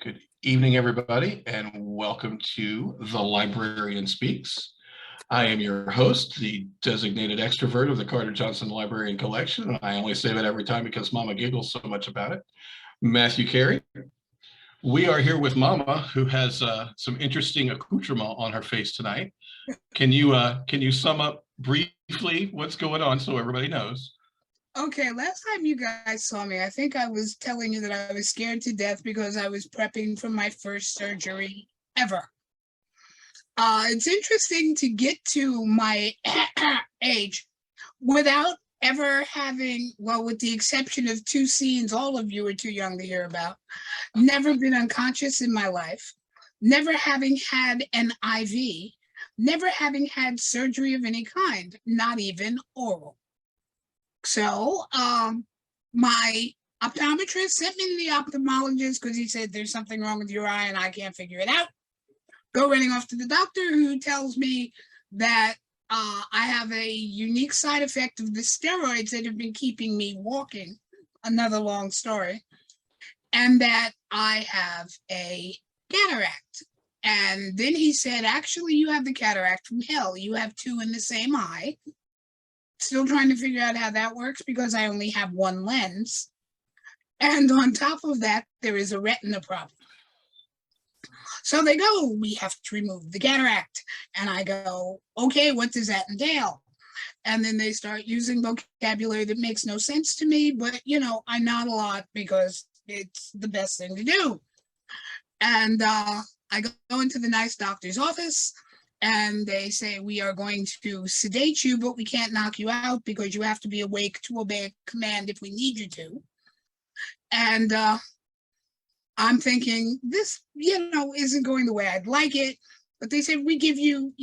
Good evening, everybody, and welcome to the Librarian Speaks. I am your host, the designated extrovert of the Carter Johnson Librarian Collection, and I only say that every time because Mama giggles so much about it. Matthew Carey. We are here with Mama, who has some interesting accoutrement on her face tonight. Can you sum up briefly what's going on so everybody knows? Okay, last time you guys saw me, I think I was telling you that I was scared to death because I was prepping for my first surgery ever. It's interesting to get to my age without ever having, well, with the exception of 2 scenes all of you are too young to hear about, never been unconscious in my life, never having had an IV, never having had surgery of any kind, not even oral. So my optometrist sent me to the ophthalmologist because he said there's something wrong with your eye and I can't figure it out. Go running off to the doctor who tells me that I have a unique side effect of the steroids that have been keeping me walking. Another long story. And that I have a cataract. And then he said, actually, you have the cataract from hell. You have 2 in the same eye. Still trying to figure out how that works because I only have 1 lens. And on top of that, there is a retina problem. So they go, we have to remove the cataract. And I go, okay, what does that entail? And then they start using vocabulary that makes no sense to me, but I nod a lot because it's the best thing to do. And I go into the nice doctor's office and they say, we are going to sedate you, but we can't knock you out because you have to be awake to obey a command if we need you to. And I'm thinking, this, isn't going the way I'd like it. But they said, we give you,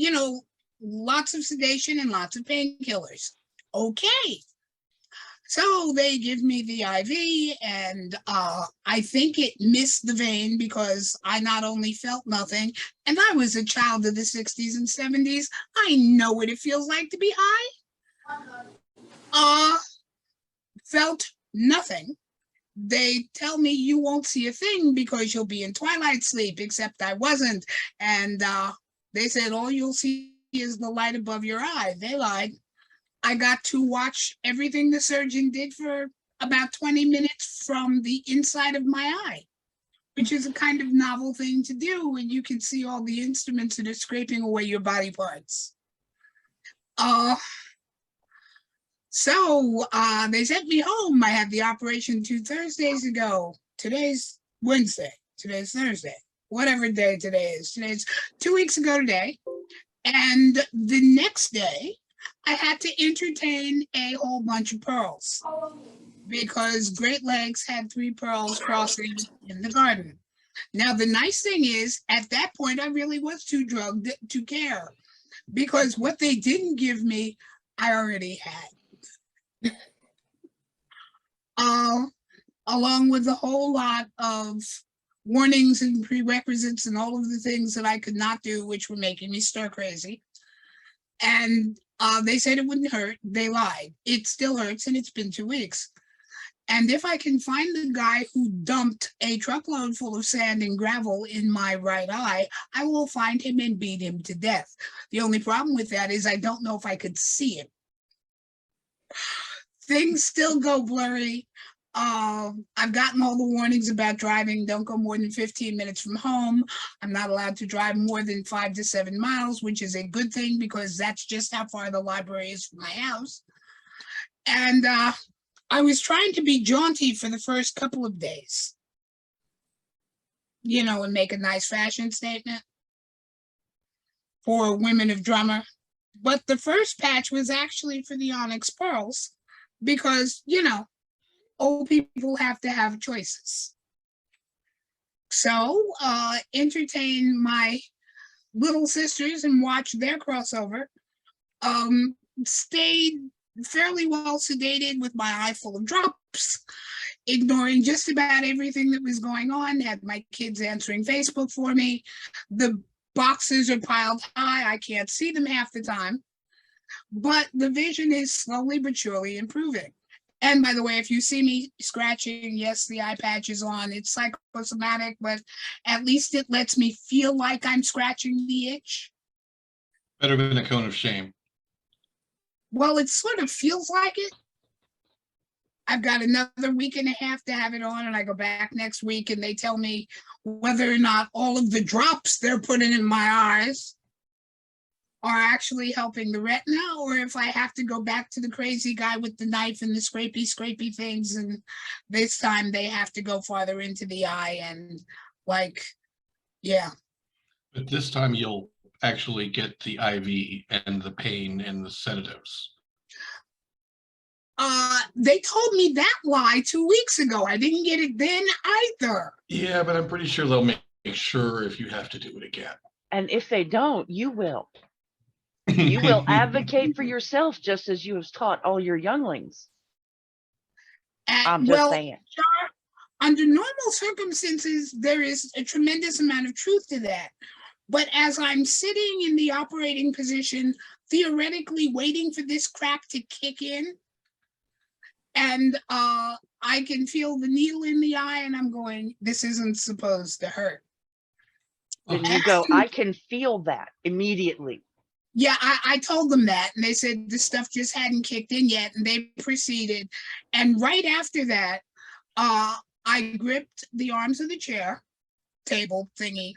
lots of sedation and lots of painkillers. Okay. So they give me the IV, and I think it missed the vein because I not only felt nothing, and I was a child of the 60s and 70s. I know what it feels like to be high. Felt nothing. They tell me you won't see a thing because you'll be in twilight sleep, except I wasn't. And they said, all you'll see is the light above your eye. They lied. I got to watch everything the surgeon did for about 20 minutes from the inside of my eye, which is a kind of novel thing to do when you can see all the instruments that are scraping away your body parts. So they sent me home. I had the operation 2 Thursdays ago. Today's Wednesday. Today's Thursday. Whatever day today is. Today's 2 weeks ago today. And the next day, I had to entertain a whole bunch of pearls because Great Lakes had 3 pearls crossing in the garden. Now, the nice thing is, at that point, I really was too drugged to care because what they didn't give me, I already had. Along with a whole lot of warnings and prerequisites and all of the things that I could not do, which were making me stir crazy. And they said it wouldn't hurt. They lied. It still hurts, and it's been 2 weeks. And if I can find the guy who dumped a truckload full of sand and gravel in my right eye, I will find him and beat him to death. The only problem with that is I don't know if I could see him. Things still go blurry. I've gotten all the warnings about driving. Don't go more than 15 minutes from home. I'm not allowed to drive more than 5 to 7 miles, which is a good thing because that's just how far the library is from my house. And I was trying to be jaunty for the first couple of days, and make a nice fashion statement for women of drummer. But the first patch was actually for the Onyx Pearls because, old people have to have choices. So entertain my little sisters and watch their crossover. Stayed fairly well sedated with my eye full of drops, ignoring just about everything that was going on, had my kids answering Facebook for me. The boxes are piled high. I can't see them half the time. But the vision is slowly but surely improving. And by the way, if you see me scratching, yes, the eye patch is on. It's psychosomatic, but at least it lets me feel like I'm scratching the itch. Better than a cone of shame. Well, it sort of feels like it. I've got another week and a half to have it on, and I go back next week, and they tell me whether or not all of the drops they're putting in my eyes are actually helping the retina, or if I have to go back to the crazy guy with the knife and the scrapey things, and this time they have to go farther into the eye, and like, yeah. But this time you'll actually get the IV and the pain and the sedatives. They told me that lie 2 weeks ago. I didn't get it then either. Yeah, but I'm pretty sure they'll make sure if you have to do it again. And if they don't, you will. You will advocate for yourself just as you have taught all your younglings. I'm just saying. Under normal circumstances, there is a tremendous amount of truth to that. But as I'm sitting in the operating position, theoretically waiting for this crack to kick in, and I can feel the needle in the eye, and I'm going, this isn't supposed to hurt. Then you go, I can feel that immediately. Yeah, I told them that, and they said this stuff just hadn't kicked in yet, and they proceeded. And right after that, I gripped the arms of the chair, table thingy,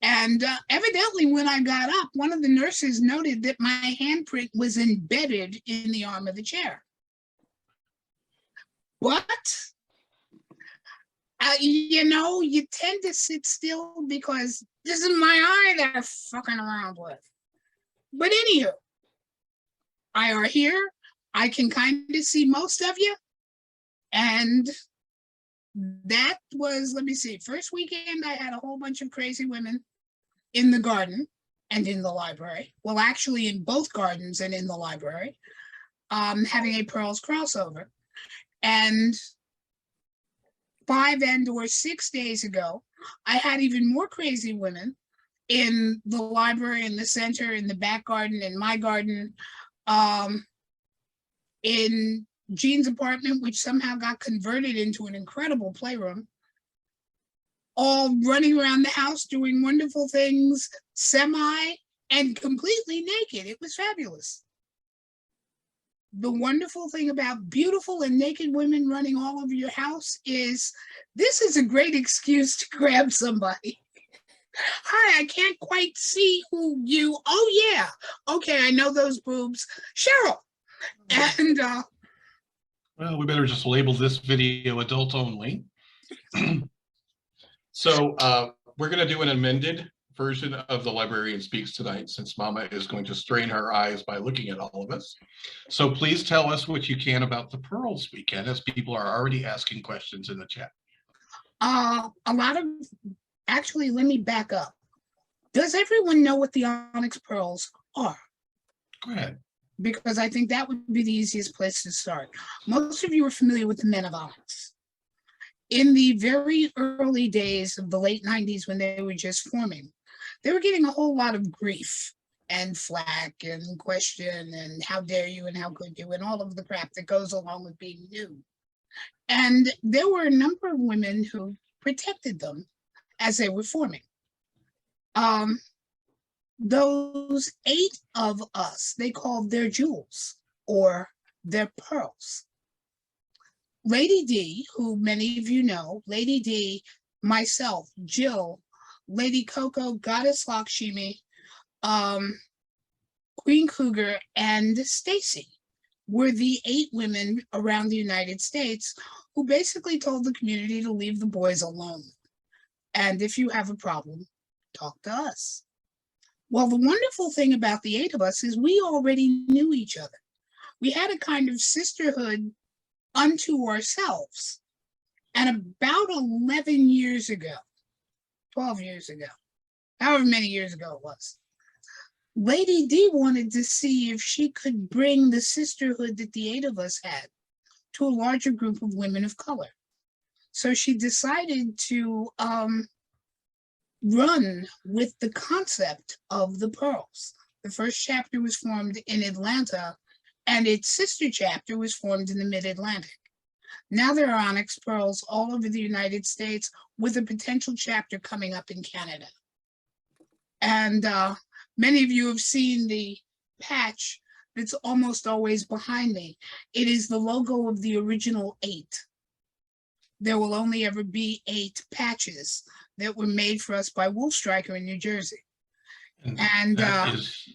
and evidently when I got up, one of the nurses noted that my handprint was embedded in the arm of the chair. What? You know, you tend to sit still because this is my eye that I'm fucking around with. But anywho, I are here. I can kind of see most of you. And that was, let me see, first weekend I had a whole bunch of crazy women in the garden and in the library. Well, actually in both gardens and in the library, having a Pearls crossover. And 5 and/or 6 days ago, I had even more crazy women in the library, in the center, in the back garden, in my garden, in Jean's apartment, which somehow got converted into an incredible playroom, all running around the house doing wonderful things, semi and completely naked. It was fabulous. The wonderful thing about beautiful and naked women running all over your house is this is a great excuse to grab somebody. Hi, I can't quite see who you, oh yeah, okay, I know those boobs, Cheryl. And well, we better just label this video adult only. So we're going to do an amended version of the Librarian Speaks tonight, since Mama is going to strain her eyes by looking at all of us. So please tell us what you can about the Pearls weekend, as people are already asking questions in the chat. A lot of, actually, let me back up. Does everyone know what the Onyx Pearls are? Go ahead. Because I think that would be the easiest place to start. Most of you are familiar with the Men of Onyx. In the very early days of the late 90s, when they were just forming, they were getting a whole lot of grief and flack and question and how dare you and how could you and all of the crap that goes along with being new. And there were a number of women who protected them as they were forming. Those 8 of us, they called their jewels or their pearls. Lady D, who many of you know, Lady D, myself, Jill, Lady Coco, Goddess Lakshmi, Queen Cougar, and Stacy were the 8 women around the United States who basically told the community to leave the boys alone. And if you have a problem, talk to us. Well, the wonderful thing about the 8 of us is we already knew each other. We had a kind of sisterhood unto ourselves. And about 11 years ago, 12 years ago, however many years ago it was, Lady D wanted to see if she could bring the sisterhood that the 8 of us had to a larger group of women of color. So she decided to run with the concept of the Pearls. The first chapter was formed in Atlanta and its sister chapter was formed in the Mid-Atlantic. Now there are Onyx Pearls all over the United States, with a potential chapter coming up in Canada. And many of you have seen the patch that's almost always behind me. It is the logo of the original 8. There will only ever be 8 patches that were made for us by Wolf Striker in New Jersey. And that is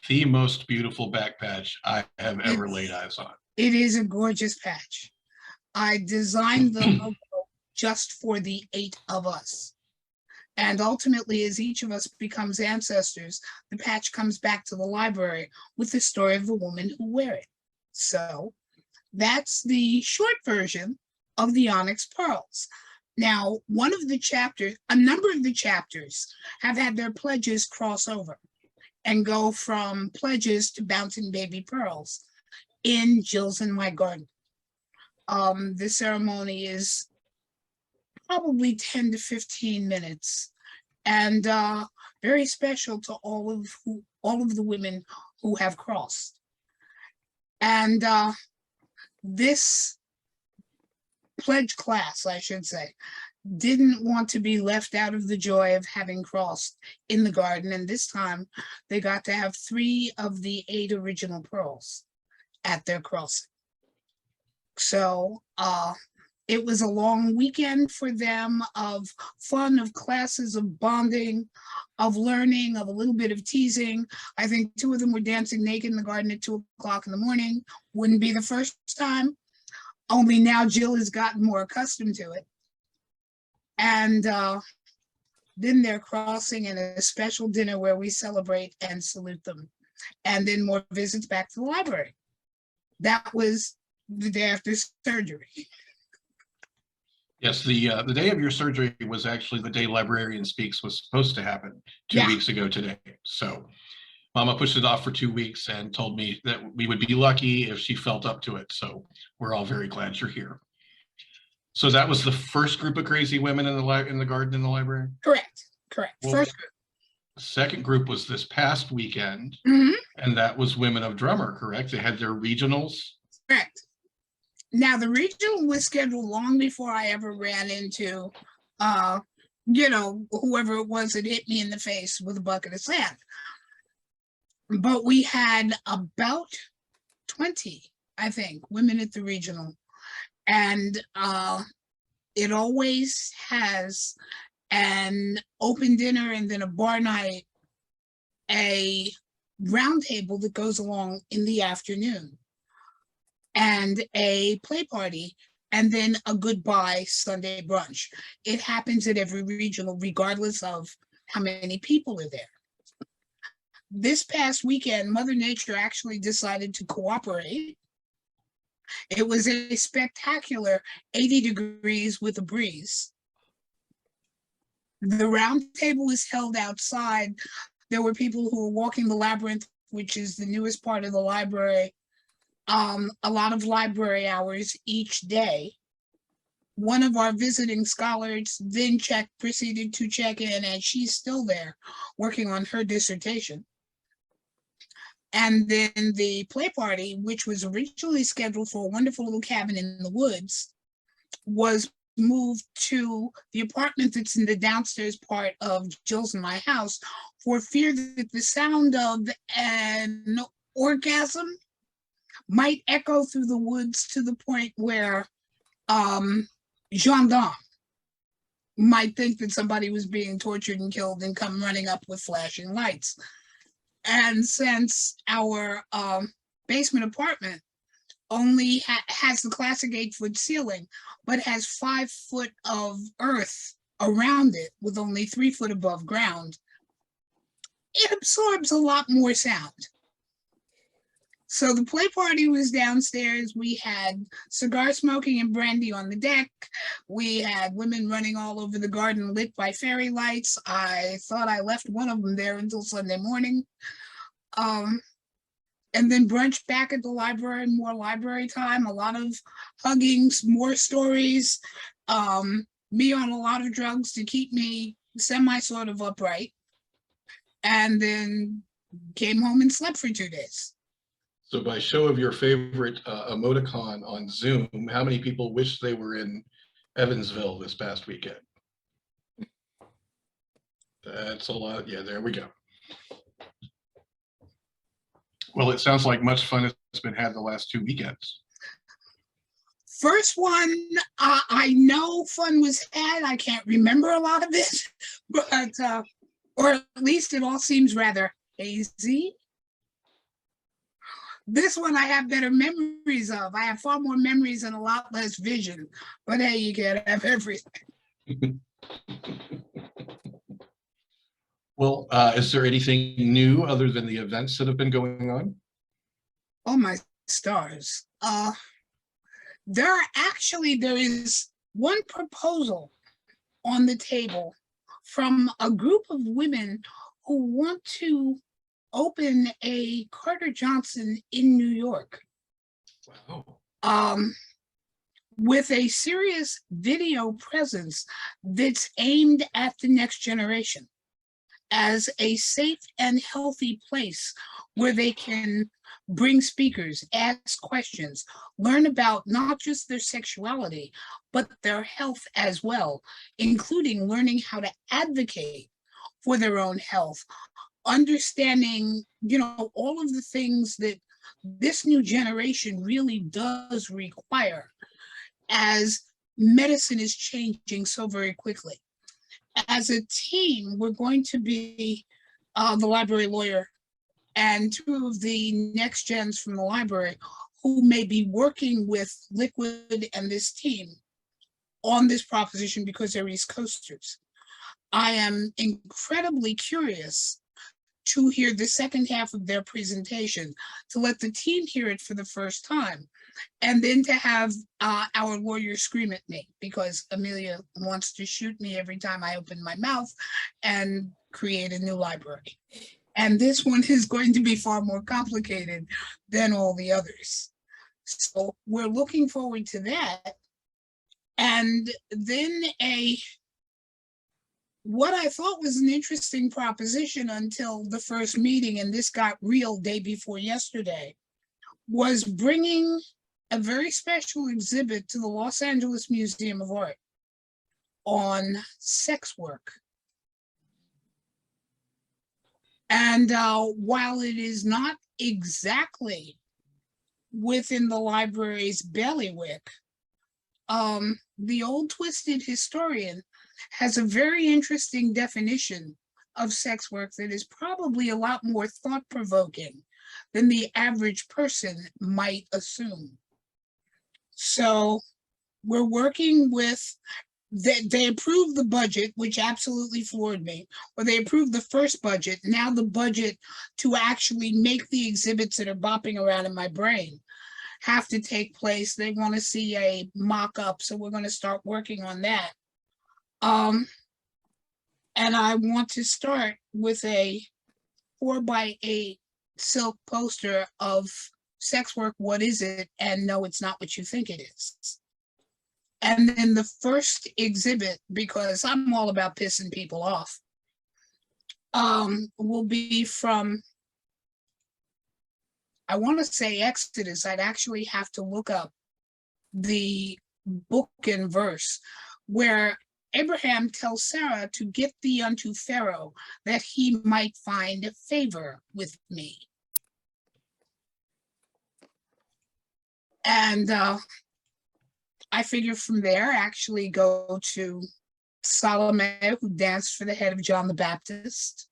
the most beautiful back patch I have ever laid eyes on. It is a gorgeous patch. I designed the logo just for the 8 of us. And ultimately, as each of us becomes ancestors, the patch comes back to the library with the story of the woman who wear it. So that's the short version of the Onyx Pearls. Now, a number of the chapters have had their pledges cross over and go from pledges to bouncing baby pearls in Jill's in My Garden. The ceremony is probably 10 to 15 minutes, and very special to all of the women who have crossed. And this pledge class, I should say, didn't want to be left out of the joy of having crossed in the garden, and this time they got to have 3 of the 8 original pearls at their crossing. So it was a long weekend for them of fun, of classes, of bonding, of learning, of a little bit of teasing. I think 2 of them were dancing naked in the garden at 2 o'clock in the morning. Wouldn't be the first time, only now Jill has gotten more accustomed to it. And then they're crossing in a special dinner where we celebrate and salute them. And then more visits back to the library. That was the day after surgery. Yes, the day of your surgery was actually the day Librarian Speaks was supposed to happen 2 weeks ago today. So Mama pushed it off for 2 weeks and told me that we would be lucky if she felt up to it. So we're all very glad you're here. So that was the first group of crazy women in the garden in the library? Correct. Well, First group. The second group was this past weekend, and that was Women of Drummer, correct? They had their regionals? Correct. Now, the regional was scheduled long before I ever ran into, whoever it was that hit me in the face with a bucket of sand. But we had about 20, I think, women at the regional. And it always has an open dinner and then a bar night, a round table that goes along in the afternoon, and a play party, and then a goodbye Sunday brunch. It happens at every regional, regardless of how many people are there. This past weekend, Mother Nature actually decided to cooperate. It was a spectacular 80 degrees with a breeze. The round table was held outside. There were people who were walking the labyrinth, which is the newest part of the library, a lot of library hours each day. One of our visiting scholars then proceeded to check in, and she's still there working on her dissertation. And then the play party, which was originally scheduled for a wonderful little cabin in the woods, was moved to the apartment that's in the downstairs part of Jill's and my house for fear that the sound of an orgasm might echo through the woods to the point where gendarmes might think that somebody was being tortured and killed and come running up with flashing lights. And since our basement apartment only has the classic 8-foot ceiling, but has 5 foot of earth around it with only 3 foot above ground, it absorbs a lot more sound. So the play party was downstairs. We had cigar smoking and brandy on the deck. We had women running all over the garden lit by fairy lights. I thought I left one of them there until Sunday morning. And then brunch back at the library, more library time, a lot of huggings, more stories, me on a lot of drugs to keep me semi sort of upright. And then came home and slept for 2 days. So by show of your favorite emoticon on Zoom, how many people wish they were in Evansville this past weekend? That's a lot. Yeah, there we go. Well, it sounds like much fun has been had the last 2 weekends. First one, I know fun was had. I can't remember a lot of it, but or at least it all seems rather hazy. This one I have better memories of. I have far more memories and a lot less vision. But hey, you can't have everything. Well, is there anything new other than the events that have been going on? Oh my stars. There is one proposal on the table from a group of women who want to open a Carter Johnson in New York. Wow. With a serious video presence that's aimed at the next generation as a safe and healthy place where they can bring speakers, ask questions, learn about not just their sexuality, but their health as well, including learning how to advocate for their own health, understanding, all of the things that this new generation really does require as medicine is changing so very quickly. As a team, we're going to be the library lawyer and 2 of the next gens from the library who may be working with Liquid and this team on this proposition because they're East Coasters. I am incredibly curious to hear the second half of their presentation, to let the team hear it for the first time, and then to have our lawyer scream at me because Amelia wants to shoot me every time I open my mouth and create a new library. And this one is going to be far more complicated than all the others. So we're looking forward to that. And then what I thought was an interesting proposition until the first meeting, and this got real day before yesterday, was bringing a very special exhibit to the Los Angeles Museum of Art on sex work. And while it is not exactly within the library's bailiwick, the old twisted historian has a very interesting definition of sex work that is probably a lot more thought-provoking than the average person might assume. So we're working with, they approved the budget, which absolutely floored me, or they approved the first budget. Now the budget to actually make the exhibits that are bopping around in my brain have to take place. They want to see a mock-up, so we're going to start working on that. And I want to start with a 4x8 silk poster of sex work, what is it? And no, it's not what you think it is. And then the first exhibit, because I'm all about pissing people off, will be from, I want to say Exodus. I'd actually have to look up the book and verse where Abraham tells Sarah to get thee unto Pharaoh that he might find favor with me. And I figure from there, actually go to Salome, who danced for the head of John the Baptist,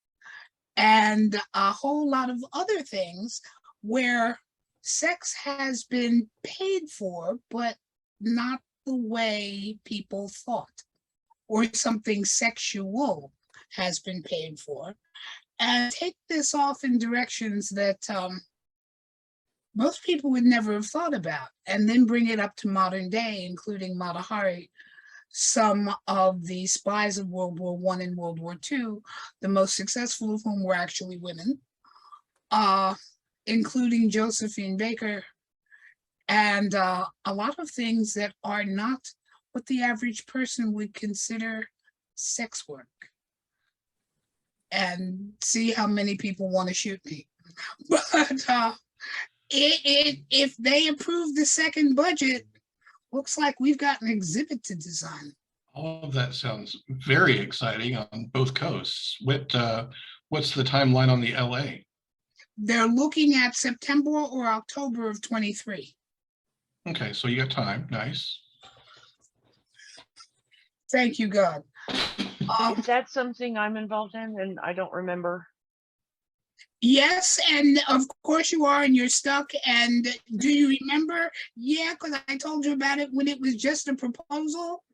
and a whole lot of other things where sex has been paid for, but not the way people thought, or something sexual has been paid for, and take this off in directions that most people would never have thought about, and then bring it up to modern day, including Mata Hari, some of the spies of World War I and World War II, the most successful of whom were actually women, including Josephine Baker, and a lot of things that are not what the average person would consider sex work. And see how many people want to shoot me. But If they approve the second budget, looks like we've got an exhibit to design. All of that sounds very exciting on both coasts. What's the timeline on the LA? They're looking at September or October of 23. Okay, so you got time. Nice. Thank you, God. Is that something I'm involved in and I don't remember? Yes, and of course you are, and you're stuck. And do you remember? Yeah, because I told you about it when it was just a proposal.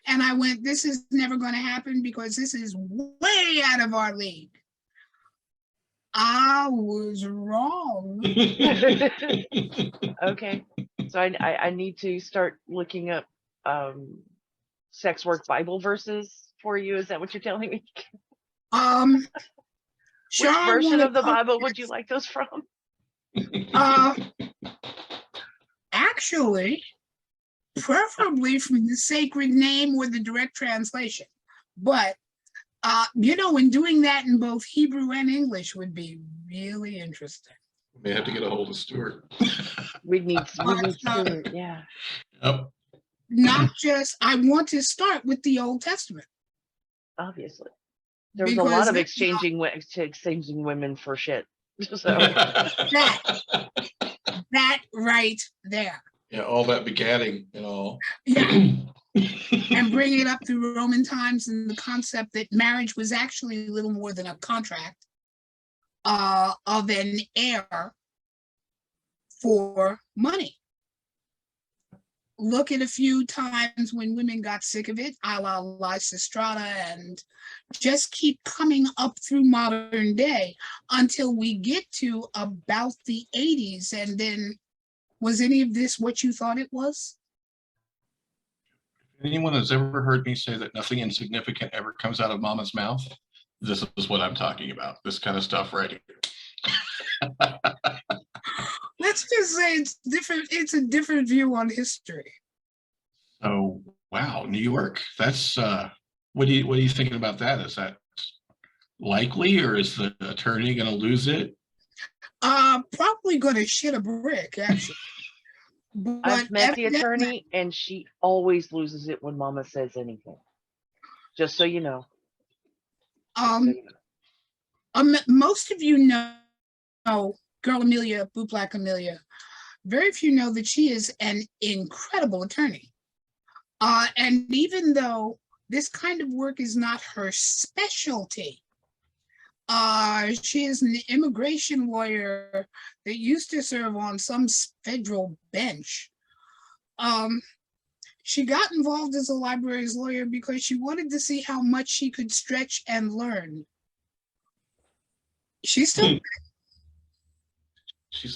And I went, this is never going to happen because this is way out of our league. I was wrong. Okay, so I need to start looking up sex work Bible verses for you. Is that what you're telling me? Sure, which version of the Bible would you like those from? Actually, preferably from the sacred name or the direct translation. But when doing that in both Hebrew and English would be really interesting. We may have to get a hold of Stuart. we need Stuart, yeah. Yep. Not just, I want to start with the Old Testament. Obviously. There's a lot of exchanging women for shit. So that right there. Yeah, all that begatting and all. Yeah. And bring it up through Roman times and the concept that marriage was actually little more than a contract of an heir for money. Look at a few times when women got sick of it, a la Lysistrata, and just keep coming up through modern day until we get to about the 80s. And then, was any of this what you thought it was? If anyone has ever heard me say that nothing insignificant ever comes out of mama's mouth, this is what I'm talking about. This kind of stuff right here. Let's just say it's different. It's a different view on history. Oh, wow, New York. That's what are you thinking about that? Is that likely, or is the attorney going to lose it? Probably going to shit a brick, actually. But I've met the attorney, and she always loses it when Mama says anything. Just so you know. Most of you know Girl Amelia, Boot Black Amelia. Very few know that she is an incredible attorney. And even though this kind of work is not her specialty, she is an immigration lawyer that used to serve on some federal bench. She got involved as a library's lawyer because she wanted to see how much she could stretch and learn. She's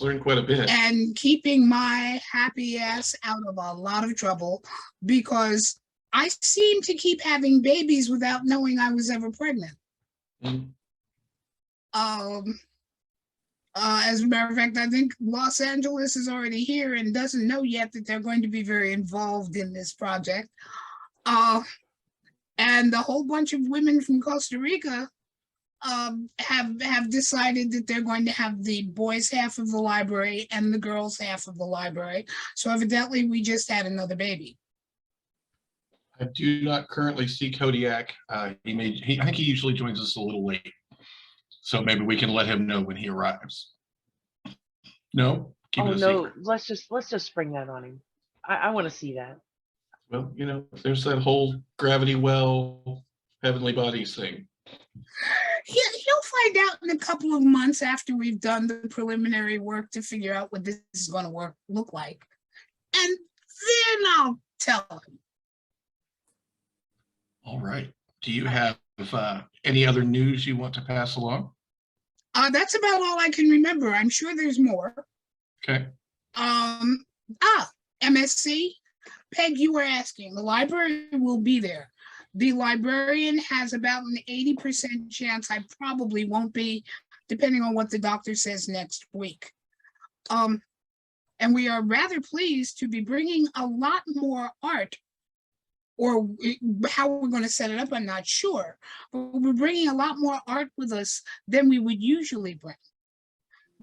learned quite a bit. And keeping my happy ass out of a lot of trouble because I seem to keep having babies without knowing I was ever pregnant. Mm-hmm. As a matter of fact, I think Los Angeles is already here and doesn't know yet that they're going to be very involved in this project. And a whole bunch of women from Costa Rica have decided that they're going to have the boys' half of the library and the girls' half of the library. So evidently, we just had another baby. I do not currently see Kodiak. I think he usually joins us a little late. So maybe we can let him know when he arrives. No? Keep it a secret. Let's just spring that on him. I want to see that. Well, there's that whole gravity well, heavenly bodies thing. He'll find out in a couple of months after we've done the preliminary work to figure out what this is going to look like. And then I'll tell him. All right. Do you have any other news you want to pass along? That's about all I can remember. I'm sure there's more. Okay. MSC. Peg, you were asking. The library will be there. The librarian has about an 80% chance I probably won't be, depending on what the doctor says next week. And we are rather pleased to be bringing a lot more art, or how we're going to set it up, I'm not sure. But we're bringing a lot more art with us than we would usually bring.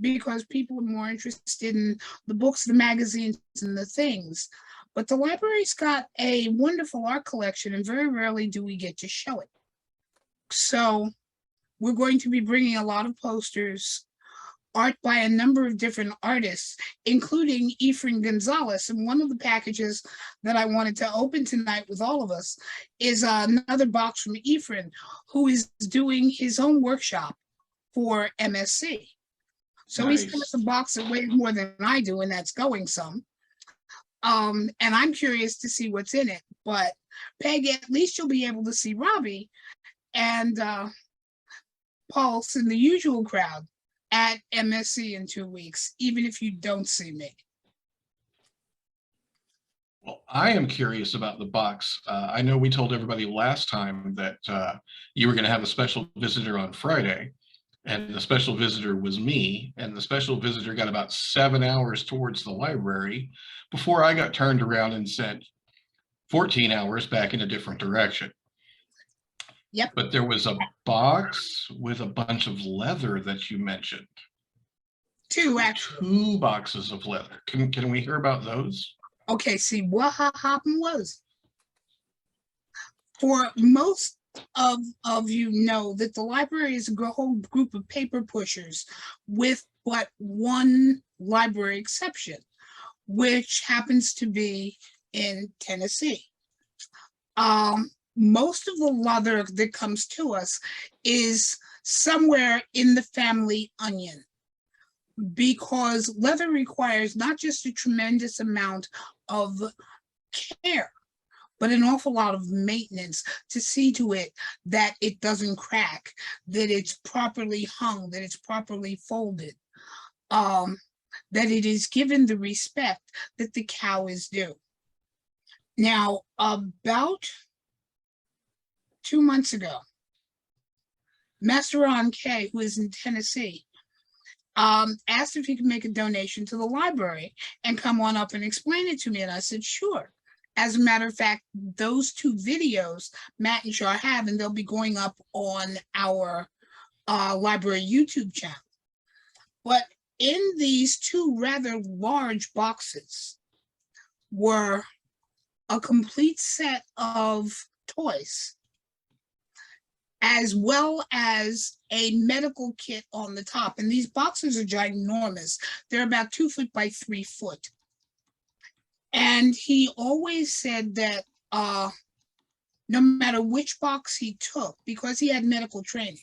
because people are more interested in the books, the magazines, and the things. But the library's got a wonderful art collection, and very rarely do we get to show it. So we're going to be bringing a lot of posters, art by a number of different artists, including Efrain Gonzalez. And one of the packages that I wanted to open tonight with all of us is another box from Efrain, who is doing his own workshop for MSC. So Nice. he's sent us a box that weighs more than I do, and that's going some. And I'm curious to see what's in it. But Peg, at least you'll be able to see Robbie and Pulse and the usual crowd at MSC in 2 weeks, even if you don't see me. Well, I am curious about the box. I know we told everybody last time that you were going to have a special visitor on Friday, and the special visitor was me, and the special visitor got about 7 hours towards the library before I got turned around and sent 14 hours back in a different direction. Yep. But there was a box with a bunch of leather that you mentioned. Two, actually. 2 boxes of leather. Can we hear about those? Okay, see, what happened was, for most of you know that the library is a whole group of paper pushers with but one library exception, which happens to be in Tennessee. Most of the leather that comes to us is somewhere in the family onion, because leather requires not just a tremendous amount of care, but an awful lot of maintenance to see to it that it doesn't crack, that it's properly hung, that it's properly folded, that it is given the respect that the cow is due. Now, about 2 months ago, Master Ron K, who is in Tennessee, asked if he could make a donation to the library and come on up and explain it to me. And I said, sure. As a matter of fact, those 2 videos Matt and Char have, and they'll be going up on our library YouTube channel. But in these 2 rather large boxes were a complete set of toys, as well as a medical kit on the top. And these boxes are ginormous. They're about 2 foot by 3 foot. And he always said that no matter which box he took, because he had medical training,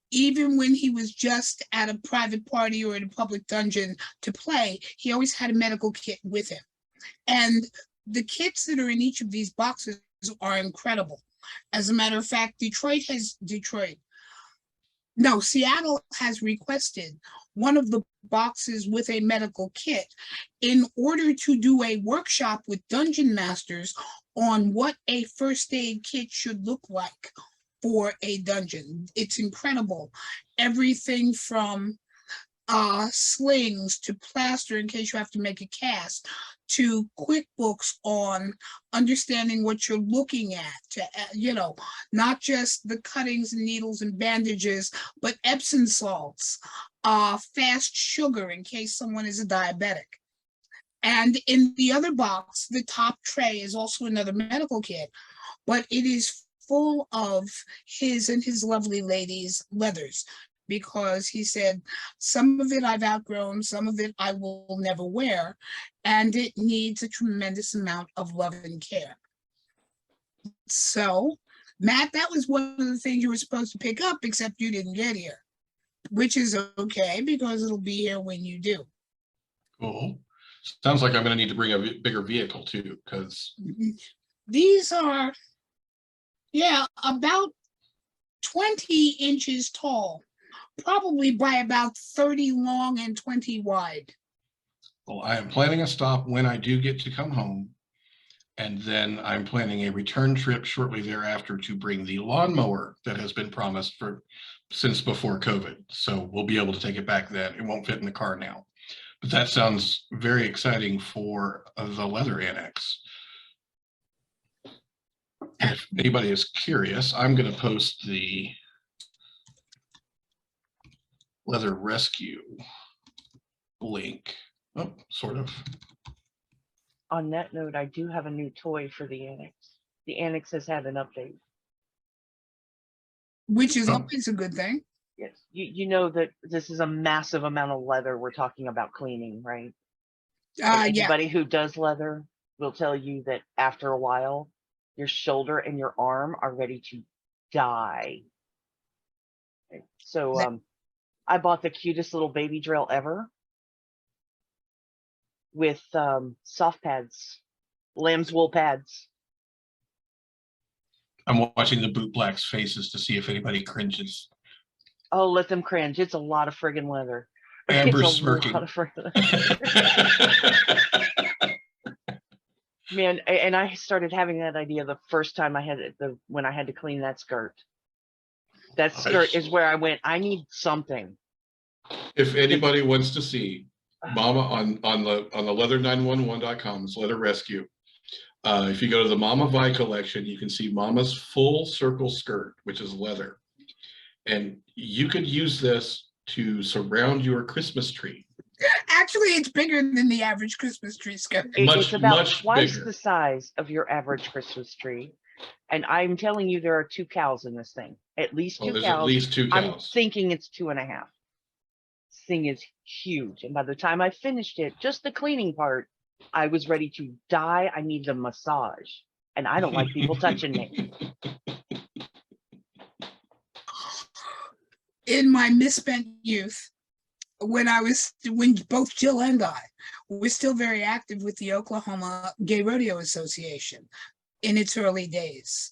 even when he was just at a private party or in a public dungeon to play, he always had a medical kit with him. And the kits that are in each of these boxes are incredible. As a matter of fact, Seattle has requested one of the boxes with a medical kit in order to do a workshop with dungeon masters on what a first aid kit should look like for a dungeon. It's incredible. Everything from slings to plaster in case you have to make a cast, to QuickBooks on understanding what you're looking at, to, not just the cuttings and needles and bandages, but Epsom salts, fast sugar in case someone is a diabetic. And in the other box, the top tray is also another medical kit, but it is full of his and his lovely lady's leathers, because he said, some of it I've outgrown, some of it I will never wear, and it needs a tremendous amount of love and care. So, Matt, that was one of the things you were supposed to pick up, except you didn't get here, which is okay, because it'll be here when you do. Cool. Sounds like I'm going to need to bring a bigger vehicle too, because these are, about 20 inches tall, probably by about 30 long and 20 wide. Well, I am planning a stop when I do get to come home, and then I'm planning a return trip shortly thereafter to bring the lawnmower that has been promised since before COVID. So we'll be able to take it back then. It won't fit in the car now. But that sounds very exciting for the leather annex. And if anybody is curious, I'm going to post the leather rescue link. Oh, sort of. On that note, I do have a new toy for the Annex. The Annex has had an update. Which is always a good thing. Yes. You know that this is a massive amount of leather we're talking about cleaning, right? Yeah. Anybody who does leather will tell you that after a while, your shoulder and your arm are ready to die. So I bought the cutest little baby drill ever with soft pads, lamb's wool pads. I'm watching the boot blacks' faces to see if anybody cringes. Oh, let them cringe. It's a lot of friggin' leather. Amber's smirking. Man, and I started having that idea the first time I had it, when I had to clean that skirt. That skirt is where I went, I need something. If anybody wants to see Mama on the leather911.com's Leather Rescue, if you go to the Mama Vi collection, you can see Mama's full circle skirt, which is leather. And you could use this to surround your Christmas tree. Actually, it's bigger than the average Christmas tree skirt. It's about twice the size of your average Christmas tree. And I'm telling you, there are 2 cows in this thing. At least 2 cows. At least 2 cows. I'm thinking it's 2.5. This thing is huge. And by the time I finished it, just the cleaning part, I was ready to die. I need a massage. And I don't like people touching me. In my misspent youth, when both Jill and I were still very active with the Oklahoma Gay Rodeo Association in its early days.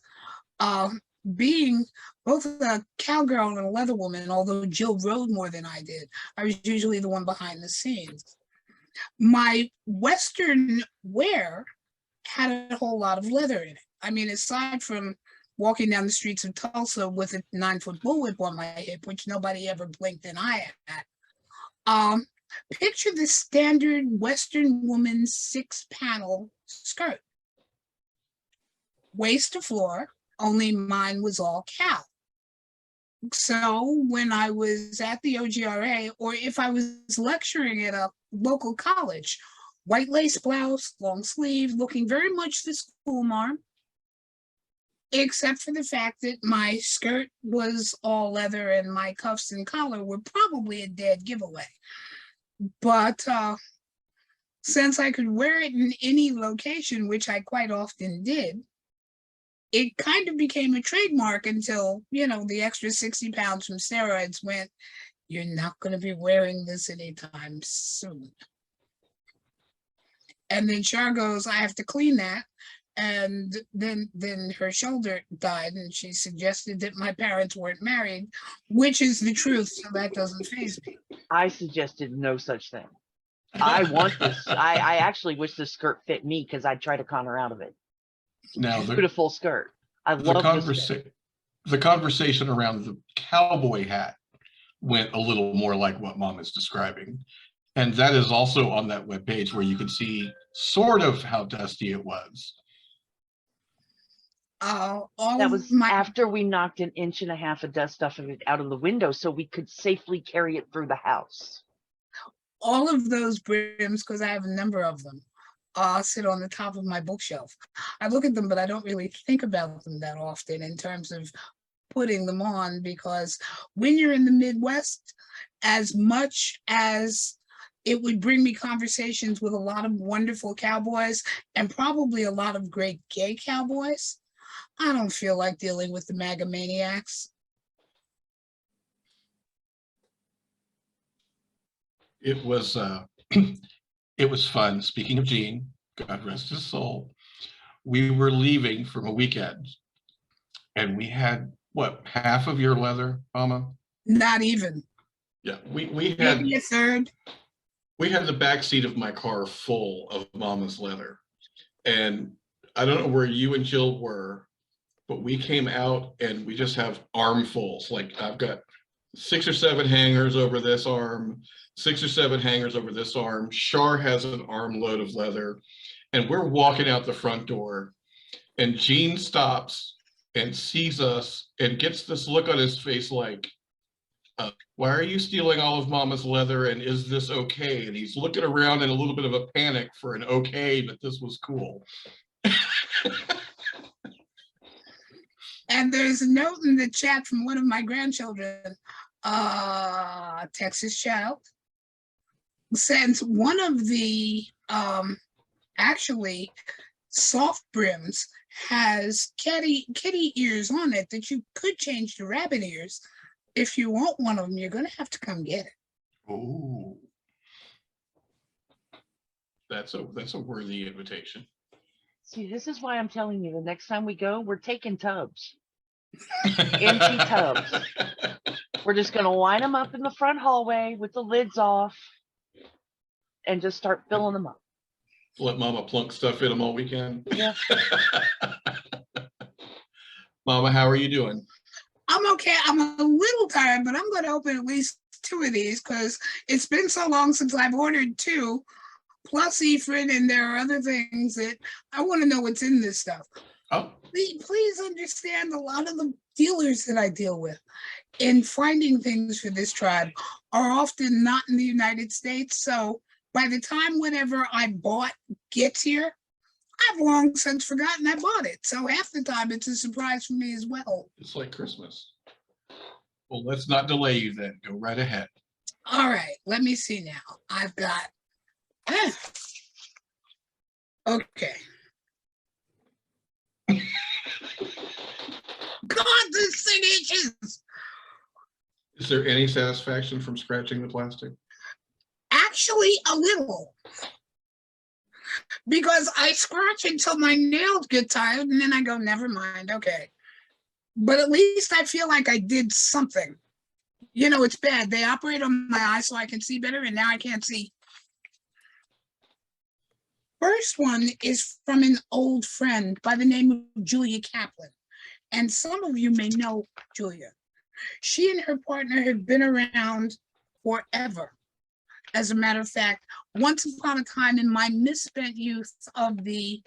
Being both a cowgirl and a leather woman, although Jill rode more than I did, I was usually the one behind the scenes. My Western wear had a whole lot of leather in it. I mean, aside from walking down the streets of Tulsa with a 9-foot bullwhip on my hip, which nobody ever blinked an eye at. Picture the standard Western woman 6-panel skirt. Waist to floor, only mine was all cow. So when I was at the OGRA, or if I was lecturing at a local college, white lace blouse, long sleeve, looking very much the school marm, except for the fact that my skirt was all leather and my cuffs and collar were probably a dead giveaway. But since I could wear it in any location, which I quite often did, it kind of became a trademark until, the extra 60 pounds from steroids went, you're not going to be wearing this anytime soon. And then Char goes, I have to clean that. And then her shoulder died, and she suggested that my parents weren't married, which is the truth, so that doesn't faze me. I suggested no such thing. I want this. I actually wish this skirt fit me because I'd try to con her out of it. Now, Beautiful skirt. I love the conversation around the cowboy hat went a little more like what Mom is describing. And that is also on that webpage where you can see sort of how dusty it was. That was after we knocked 1.5 inches of dust off of it out of the window so we could safely carry it through the house. All of those brims, because I have a number of them, sit on the top of my bookshelf. I look at them, but I don't really think about them that often in terms of putting them on, because when you're in the Midwest, as much as it would bring me conversations with a lot of wonderful cowboys and probably a lot of great gay cowboys, I don't feel like dealing with the MAGA maniacs. It was fun. Speaking of Gene, God rest his soul, we were leaving from a weekend, and we had half of your leather, Mama? Not even. Yeah, we had maybe a third. We had the back seat of my car full of Mama's leather, and I don't know where you and Jill were, but we came out and we just have armfuls. Like, I've got 6 or 7 hangers over this arm, 6 or 7 hangers over this arm. Shar has an armload of leather, and we're walking out the front door, and Gene stops and sees us and gets this look on his face like, Why are you stealing all of Mama's leather, and is this okay? And he's looking around in a little bit of a panic for an okay, but this was cool. And there's a note in the chat from one of my grandchildren, Texas child, since one of the actually soft brims has kitty ears on it that you could change to rabbit ears. If you want one of them, you're gonna have to come get it. Oh, that's a worthy invitation. See, this is why I'm telling you, the next time we go, we're taking tubs. Empty tubs. We're just going to line them up in the front hallway with the lids off and just start filling them up. Let Mama plunk stuff in them all weekend. Yeah. Mama, how are you doing? I'm okay. I'm a little tired, but I'm going to open at least 2 of these because it's been so long since I've ordered 2, plus Ephraim, and there are other things that I want to know what's in this stuff. Oh. Please understand, a lot of the dealers that I deal with in finding things for this tribe are often not in the United States. So by the time whatever I bought gets here, I've long since forgotten I bought it. So half the time it's a surprise for me as well. It's like Christmas. Well, let's not delay you then. Go right ahead. All right, let me see now. I've got, okay. God, this thing itches. Is there any satisfaction from scratching the plastic? Actually, a little. Because I scratch until my nails get tired and then I go, never mind, okay. But at least I feel like I did something. You know, it's bad. They operate on my eyes so I can see better, and now I can't see. First one is from an old friend by the name of Julia Kaplan. And some of you may know Julia. She and her partner had been around forever. As a matter of fact, once upon a time in my misspent youth of the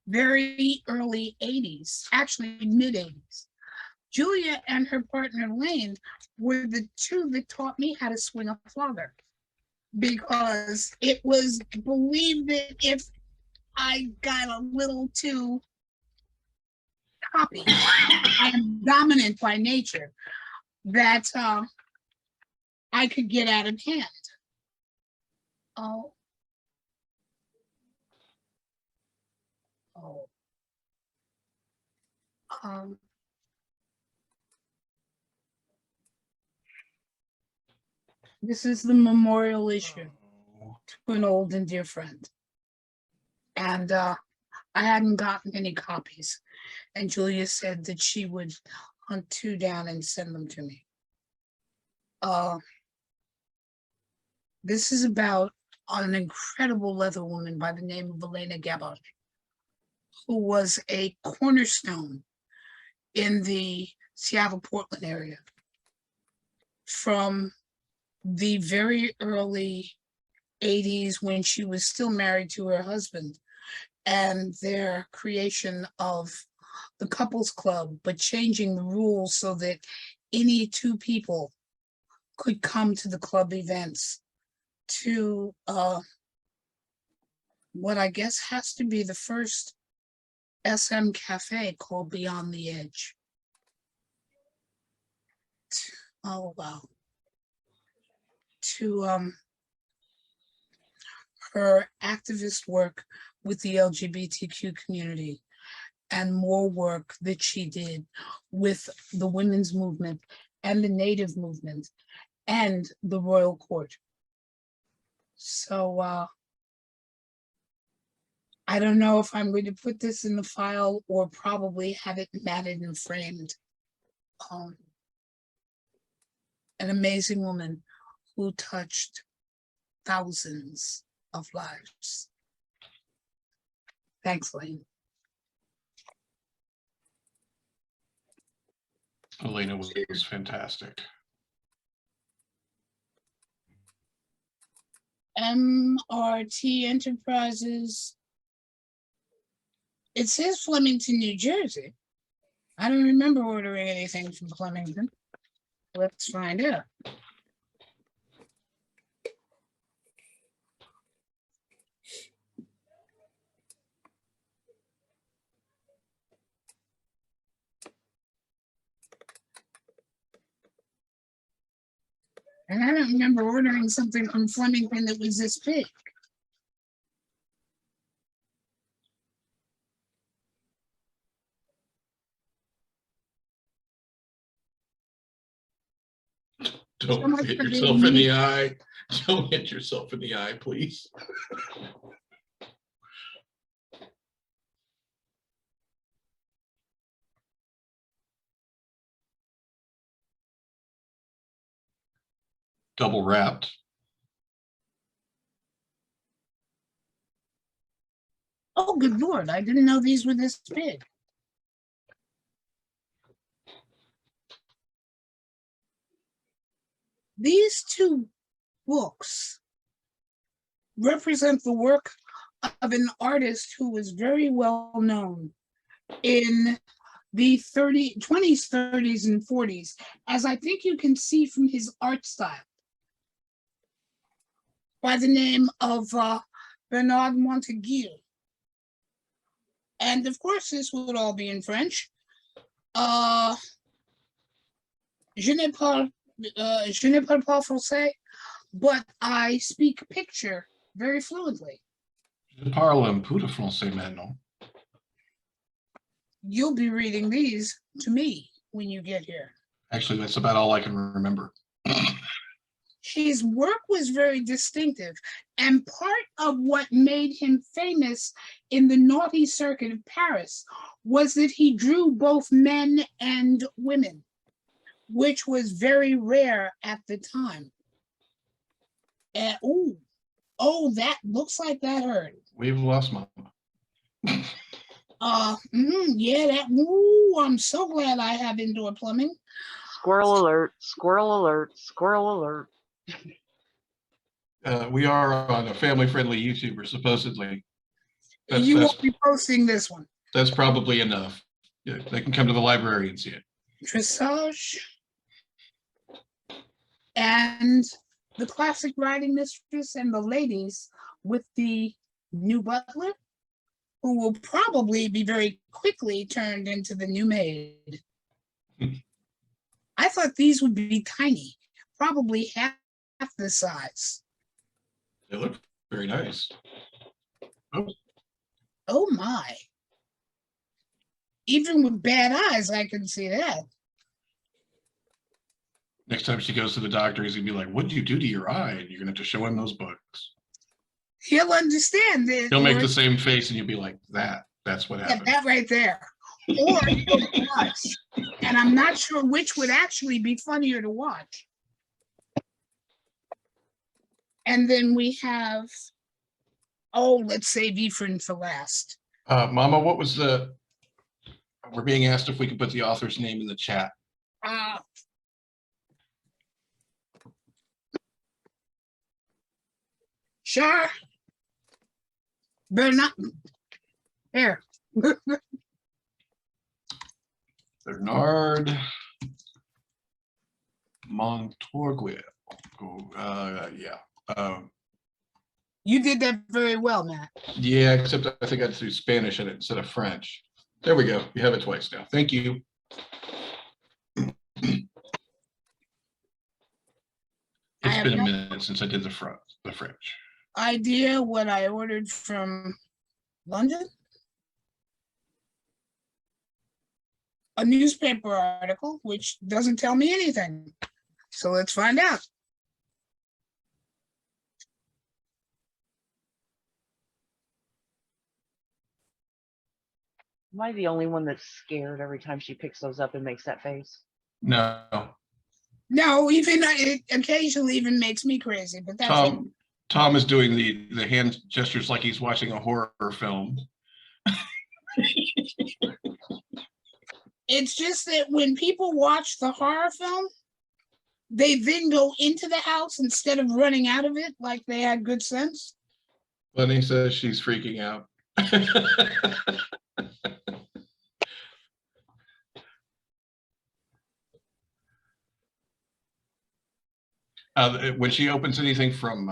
very early 80s, actually mid-80s, Julia and her partner Lane were the 2 that taught me how to swing a flogger. Because it was believed that if I got a little too copy and dominant by nature, that I could get out of hand. Oh. This is the memorial issue to an old and dear friend. And I hadn't gotten any copies. And Julia said that she would hunt 2 down and send them to me. This is about an incredible leather woman by the name of Elena Gabbard, who was a cornerstone in the Seattle-Portland area from the very early 80s when she was still married to her husband, and their creation of the couples club, but changing the rules so that any 2 people could come to the club events, to what I guess has to be the first SM cafe called Beyond the Edge. Oh, wow. To her activist work with the LGBTQ community, and more work that she did with the women's movement and the Native movement and the royal court. So I don't know if I'm going to put this in the file or probably have it matted and framed. An amazing woman who touched thousands of lives. Thanks, Lane. Elena was fantastic. MRT Enterprises. It says Flemington, New Jersey. I don't remember ordering anything from Flemington. Let's find out. And I don't remember ordering something from Flemington that was this big. Don't much hit for yourself being in me. the eye. Don't hit yourself in the eye, please. Double wrapped. Oh, good Lord, I didn't know these were this big. These two books represent the work of an artist who was very well known in the 20s, 30s, and 40s, as I think you can see from his art style, by the name of Bernard Montague. And of course, this would all be in French. Je ne parle pas français, but I speak picture very fluently. Je parle un peu de français maintenant. You'll be reading these to me when you get here. Actually, that's about all I can remember. His work was very distinctive, and part of what made him famous in the naughty circuit of Paris was that he drew both men and women, which was very rare at the time. And oh, that looks like that hurt. We've lost Mama. Yeah, that. I'm so glad I have indoor plumbing. Squirrel alert, squirrel alert, squirrel alert. We are on a family-friendly YouTuber, supposedly. You won't be posting this one. That's probably enough. Yeah, they can come to the library and see it. Dressage. And the classic riding mistress and the ladies with the new butler, who will probably be very quickly turned into the new maid. I thought these would be tiny, probably half the size. They look very nice. Oh my. Even with bad eyes, I can see that. Next time she goes to the doctor, he's gonna be like, "What did you do to your eye?" And you're gonna have to show him those books. He'll understand that. He'll make the same face, and you'll be like, "That's what happened." That right there. Or us. And I'm not sure which would actually be funnier to watch. And then we have, let's save Ephraim for last. Mama, what was the? We're being asked if we can put the author's name in the chat. Sure. Better not. Here. Bernard Montorguez. Yeah. You did that very well, Matt. Yeah, except I think I threw Spanish in it instead of French. There we go. You have it twice now. Thank you. It's been a minute since I did the French. Idea what I ordered from London? A newspaper article, which doesn't tell me anything. So let's find out. Am I the only one that's scared every time she picks those up and makes that face? No. No, even it occasionally even makes me crazy, but that's Tom is doing the hand gestures like he's watching a horror film. It's just that when people watch the horror film, they then go into the house instead of running out of it like they had good sense. Bunny says she's freaking out. When she opens anything from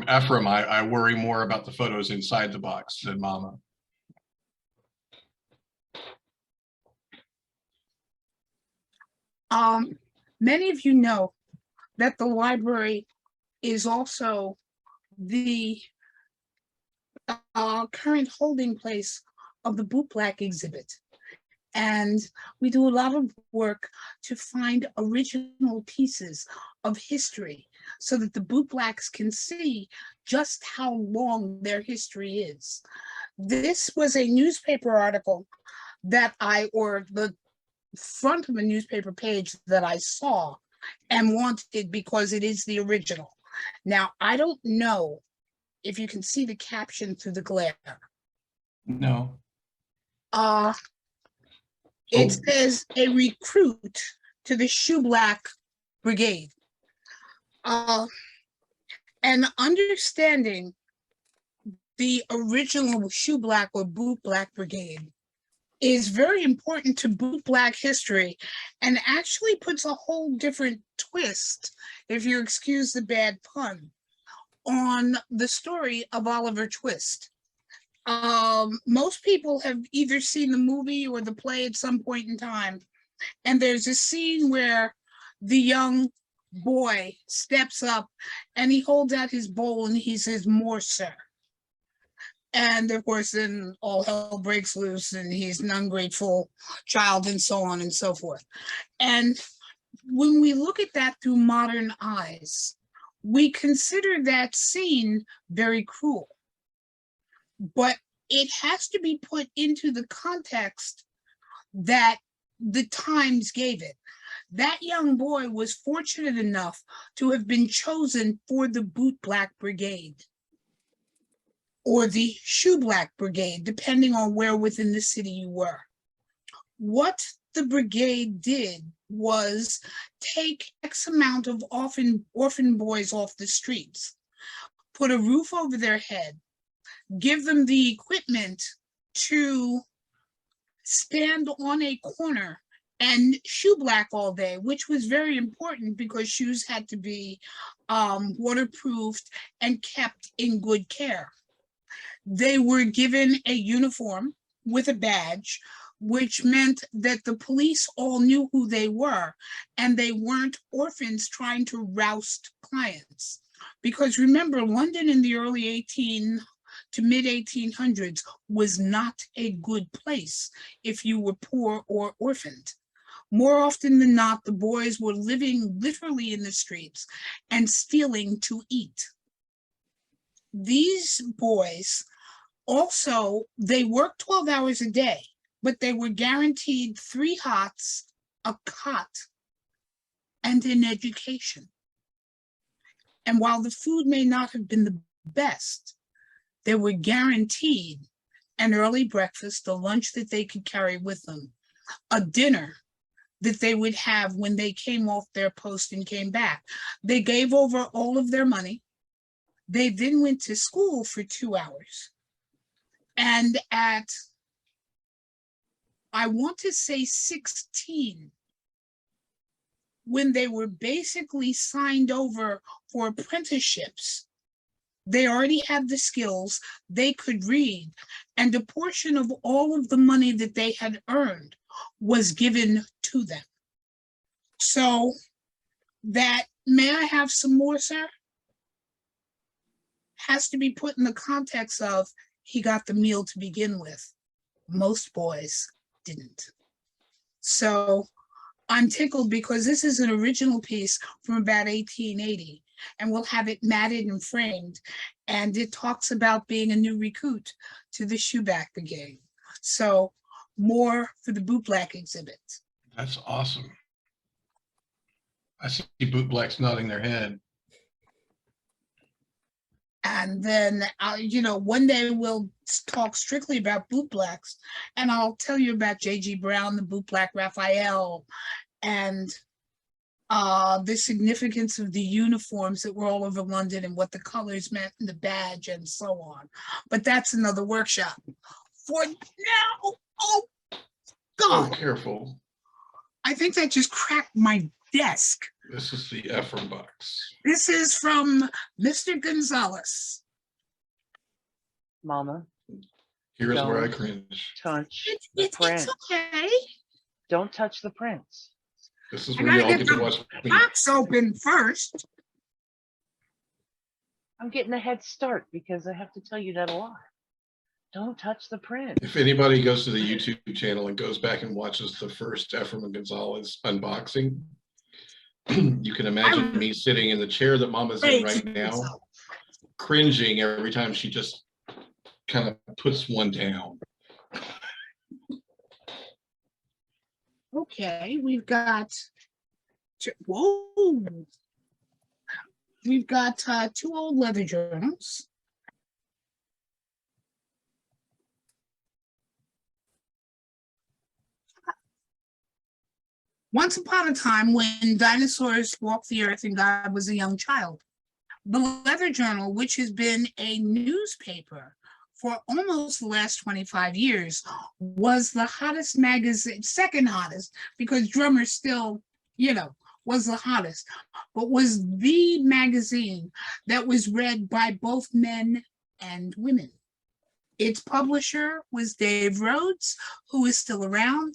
Ephraim, I worry more about the photos inside the box than Mama. Many of you know that the library is also the current holding place of the Bootblack exhibit. And we do a lot of work to find original pieces of history so that the Bootblacks can see just how long their history is. This was a newspaper article that or the front of a newspaper page that I saw and wanted because it is the original. Now, I don't know if you can see the caption through the glare. No. It says a recruit to the Shoeblack Brigade. And understanding the original Shoeblack or Bootblack Brigade is very important to Bootblack history and actually puts a whole different twist, if you excuse the bad pun, on the story of Oliver Twist. Most people have either seen the movie or the play at some point in time, and there's a scene where the young boy steps up and he holds out his bowl and he says, "More, sir." And of course, then all hell breaks loose and he's an ungrateful child and so on and so forth. And when we look at that through modern eyes, we consider that scene very cruel. But it has to be put into the context that the times gave it. That young boy was fortunate enough to have been chosen for the Bootblack Brigade or the Shoeblack Brigade, depending on where within the city you were. What the brigade did was take X amount of orphan boys off the streets, put a roof over their head, give them the equipment to stand on a corner and shoeblack all day, which was very important because shoes had to be waterproofed and kept in good care. They were given a uniform with a badge, which meant that the police all knew who they were, and they weren't orphans trying to roust clients. Because remember, London in the early 18 to mid 1800s was not a good place if you were poor or orphaned. More often than not, the boys were living literally in the streets and stealing to eat. These boys also, they worked 12 hours a day, but they were guaranteed 3 hots, a cot, and an education. And while the food may not have been the best, they were guaranteed an early breakfast, a lunch that they could carry with them, a dinner that they would have when they came off their post and came back. They gave over all of their money. They then went to school for 2 hours. And at, I want to say 16, when they were basically signed over for apprenticeships, they already had the skills, they could read, and a portion of all of the money that they had earned was given to them. So that, may I have some more, sir? Has to be put in the context of, he got the meal to begin with. Most boys didn't. So I'm tickled because this is an original piece from about 1880, and we'll have it matted and framed. And it talks about being a new recruit to the Shoeblack Brigade. So more for the Bootblack exhibit. That's awesome. I see Bootblacks nodding their head. And then, one day we'll talk strictly about Bootblacks, and I'll tell you about J.G. Brown, the Bootblack Raphael, and the significance of the uniforms that were all over London and what the colors meant and the badge and so on. But that's another workshop. For now, oh, God. Oh, careful. I think that just cracked my desk. This is the Ephraim box. This is from Mr. Gonzalez. Mama, Here's where I Don't cringe. touch It's, the it's prince. okay. Don't touch the prince. This is I where you gotta all get get to the watch me. box open first. I'm getting a head start because I have to tell you that a lot. Don't touch the prince. If anybody goes to the YouTube channel and goes back and watches the first Ephraim and Gonzalez unboxing, you can imagine me sitting in the chair that Mama's in right now, cringing every time she just kind of puts one down. Okay, we've got, whoa. We've got 2 old leather journals. Once upon a time when dinosaurs walked the earth and God was a young child. The Leather Journal, which has been a newspaper for almost the last 25 years, was the hottest magazine, second hottest, because Drummer still, was the hottest, but was the magazine that was read by both men and women. Its publisher was Dave Rhodes, who is still around,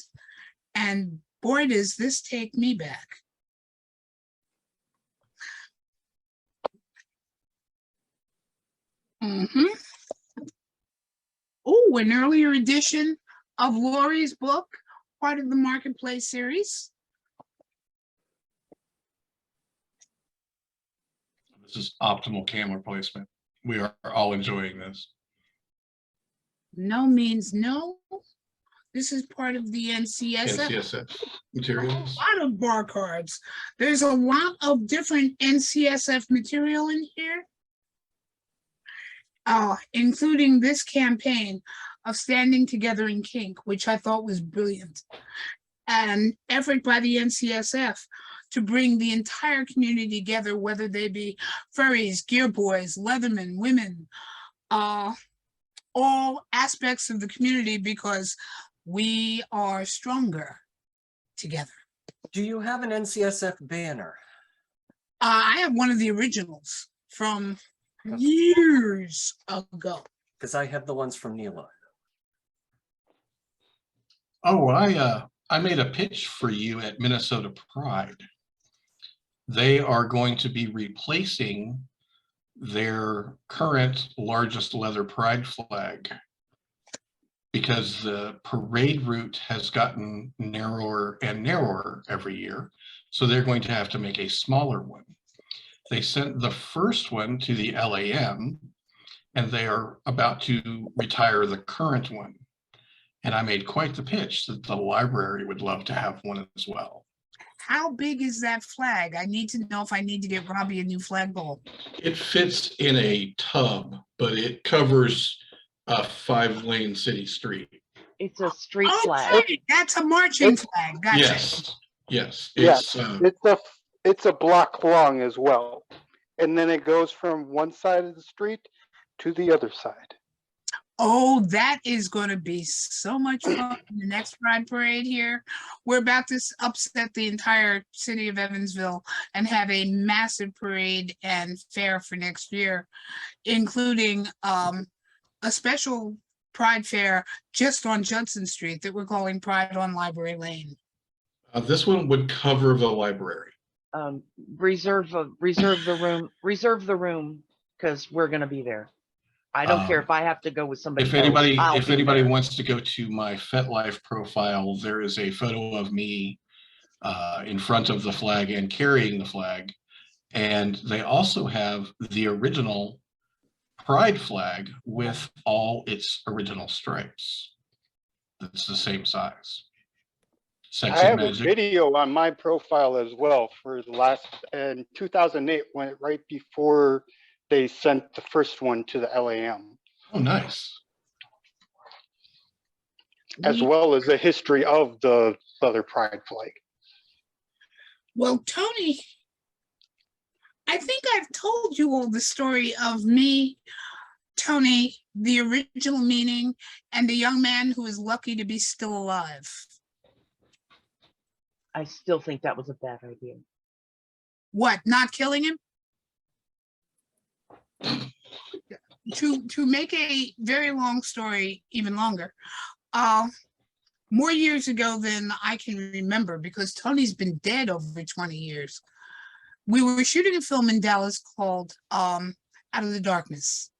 and boy, does this take me back. Oh, an earlier edition of Lori's book, part of the Marketplace series. This is optimal camera placement. We are all enjoying this. No means no. This is part of the NCSF. NCSF materials. A lot of bar cards. There's a lot of different NCSF material in here, including this campaign of Standing Together in Kink, which I thought was brilliant. An effort by the NCSF to bring the entire community together, whether they be furries, gear boys, leathermen, women, all aspects of the community, because we are stronger together. Do you have an NCSF banner? I have one of the originals from years ago. Because I have the ones from Neela. Oh, I made a pitch for you at Minnesota Pride. They are going to be replacing their current largest leather pride flag because the parade route has gotten narrower and narrower every year. So they're going to have to make a smaller one. They sent the first one to the LAM and they are about to retire the current one. And I made quite the pitch that the library would love to have one as well. How big is that flag? I need to know if I need to get Robbie a new flagpole. It fits in a tub, but it covers a 5-lane city street. It's a street flag. Okay, that's a marching flag. Gotcha. Yes. It's a block long as well, and then it goes from one side of the street to the other side. Oh, that is going to be so much fun in the next Pride Parade here. We're about to upset the entire city of Evansville and have a massive parade and fair for next year, including a special Pride Fair just on Judson Street that we're calling Pride on Library Lane. This one would cover the library. Reserve the room because we're going to be there. I don't care if I have to go with somebody. If anybody wants to go to my FetLife profile, there is a photo of me in front of the flag and carrying the flag. And they also have the original Pride flag with all its original stripes. It's the same size. I have a video on my profile as well for the last, in 2008, when right before they sent the first one to the LAM. Oh, nice. As well as the history of the Leather Pride flag. Well, Tony, I think I've told you all the story of me, Tony, the original meaning, and the young man who is lucky to be still alive. I still think that was a bad idea. What, not killing him? To make a very long story even longer, more years ago than I can remember, because Tony's been dead over 20 years, we were shooting a film in Dallas called Out of the Darkness.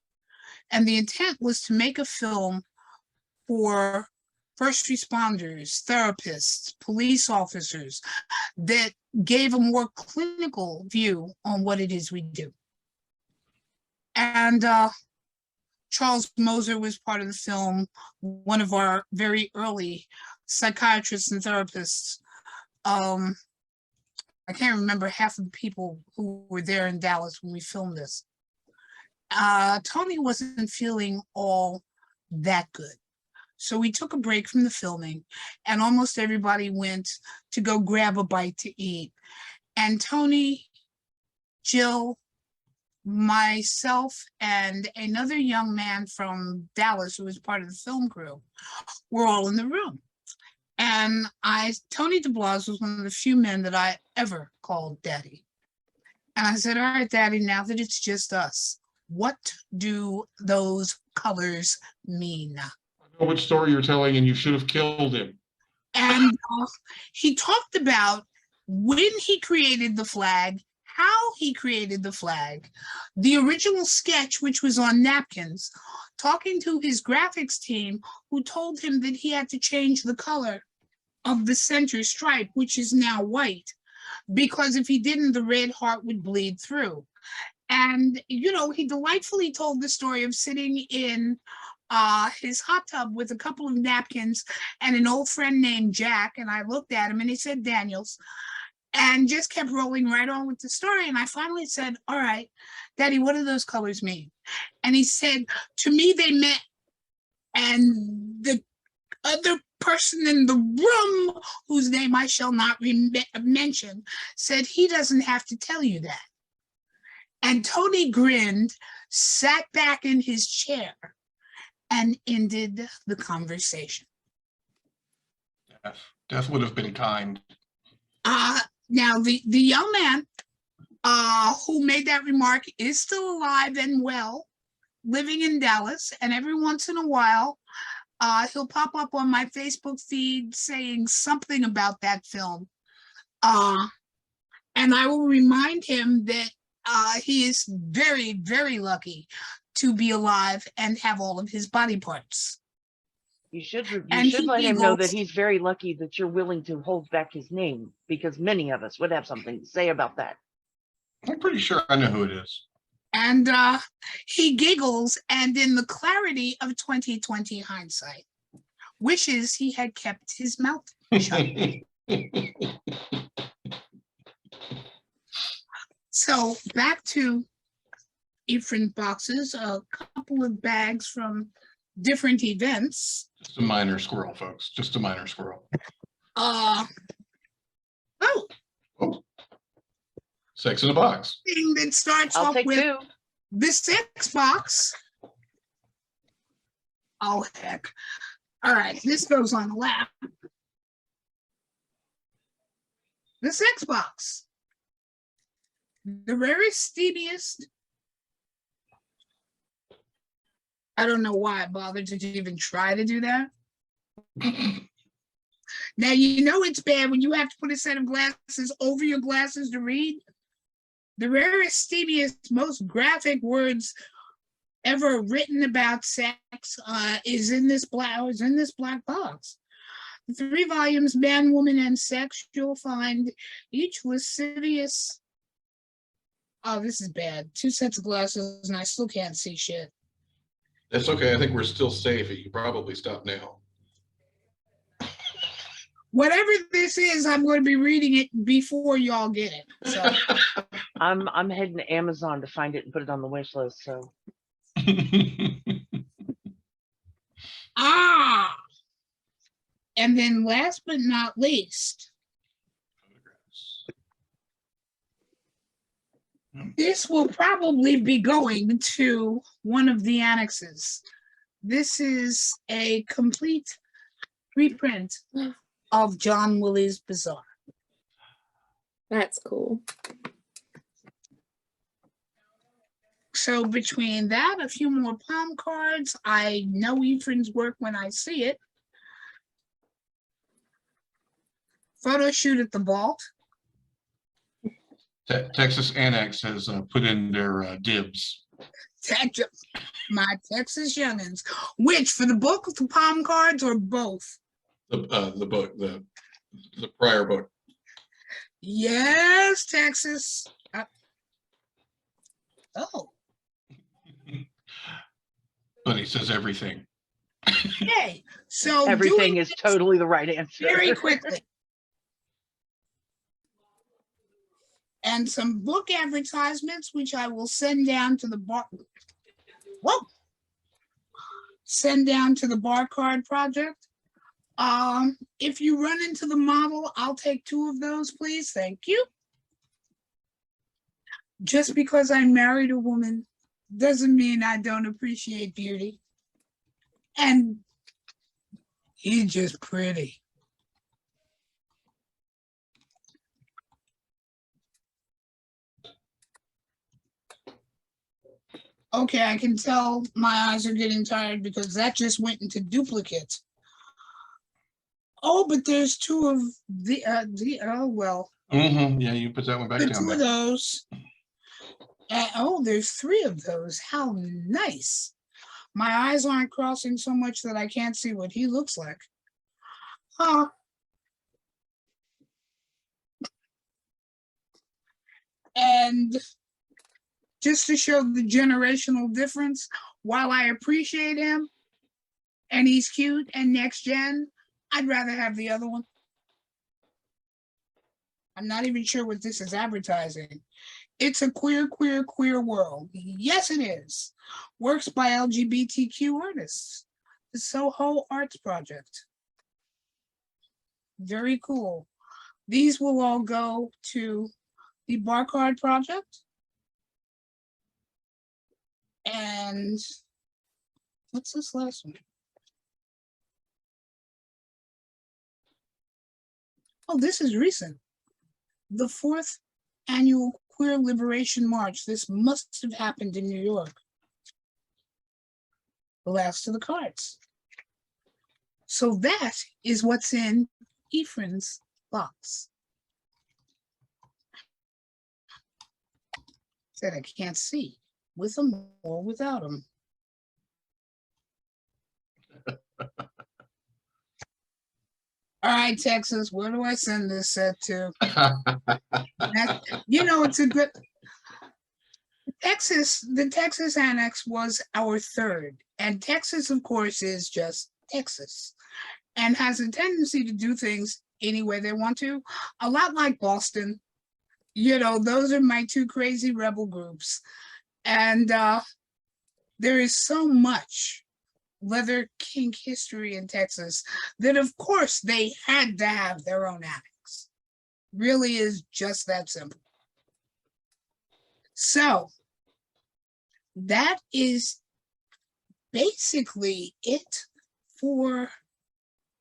And the intent was to make a film for first responders, therapists, police officers, that gave a more clinical view on what it is we do. And Charles Moser was part of the film, one of our very early psychiatrists and therapists. I can't remember half of the people who were there in Dallas when we filmed this. Tony wasn't feeling all that good. So we took a break from the filming, and almost everybody went to go grab a bite to eat. And Tony, Jill, myself, and another young man from Dallas who was part of the film crew were all in the room. And Tony DeBlas was one of the few men that I ever called Daddy. And I said, all right, Daddy, now that it's just us, what do those colors mean? I know which story you're telling, and you should have killed him. And he talked about when he created the flag, how he created the flag, the original sketch, which was on napkins, talking to his graphics team, who told him that he had to change the color of the center stripe, which is now white, because if he didn't, the red heart would bleed through. And, you know, he delightfully told the story of sitting in his hot tub with a couple of napkins and an old friend named Jack. And I looked at him and he said Daniels, and just kept rolling right on with the story. And I finally said, all right, Daddy, what do those colors mean? And he said, to me, they meant, and the other person in the room, whose name I shall not mention, said, he doesn't have to tell you that. And Tony grinned, sat back in his chair, and ended the conversation. Death would have been kind. Now, the young man who made that remark is still alive and well, living in Dallas, and every once in a while, he'll pop up on my Facebook feed saying something about that film. And I will remind him that he is very, very lucky to be alive and have all of his body parts. You should let him know that he's very lucky that you're willing to hold back his name, because many of us would have something to say about that. I'm pretty sure I know who it is. And he giggles, and in the clarity of 2020 hindsight, wishes he had kept his mouth shut. So back to different boxes, a couple of bags from different events. Just a minor squirrel, folks. Just a minor squirrel. Oh. Sex in a box. Thing that starts I'll off take with two. the sex box. Oh, heck. All right, this goes on the lap. The sex box. The rarest, steamiest. I don't know why I bothered to even try to do that. Now, you know it's bad when you have to put a set of glasses over your glasses to read. The rarest, steamiest, most graphic words ever written about sex is in this black box. The 3 volumes, Man, Woman, and Sex, you'll find each lascivious. Oh, this is bad. 2 sets of glasses, and I still can't see shit. That's okay. I think we're still safe. You can probably stop now. Whatever this is, I'm going to be reading it before y'all get it. So I'm heading to Amazon to find it and put it on the wish list. So and then last but not least, this will probably be going to one of the annexes. This is a complete reprint of John Willie's Bazaar. That's cool. So between that, a few more palm cards. I know Ephraim's work when I see it. Photo shoot at the vault. Texas Annex has put in their dibs. My Texas youngins. Which, for the book of the palm cards or both? The book, the prior book. Yes, Texas. Oh, But he says everything. okay. So Everything doing is this totally the right answer. very quickly. And some book advertisements, which I will send down to the bar. Whoa! Send down to the bar card project. If you run into the model, I'll take 2 of those, please. Thank you. Just because I married a woman doesn't mean I don't appreciate beauty. And he's just pretty. Okay, I can tell my eyes are getting tired because that just went into duplicate. Oh, but there's 2 of oh, well. Yeah, you put that one back The down 2 of there. those. Oh, there's 3 of those. How nice. My eyes aren't crossing so much that I can't see what he looks like. Huh. And just to show the generational difference, while I appreciate him and he's cute and next gen, I'd rather have the other one. I'm not even sure what this is advertising. It's a queer world. Yes, it is. Works by LGBTQ artists. The Soho Arts Project. Very cool. These will all go to the bar card project. And what's this last one? Oh, this is recent. The 4th annual Queer Liberation March. This must have happened in New York. The last of the cards. So that is what's in Ephraim's box. That I can't see, with them or without them. All right, Texas, where do I send this set to? You know, it's a good. The Texas Annex was our 3rd, and Texas, of course, is just Texas, and has a tendency to do things any way they want to, a lot like Boston. You know, those are my 2 crazy rebel groups, and there is so much leather kink history in Texas that, of course, they had to have their own annex. Really is just that simple. So that is basically it for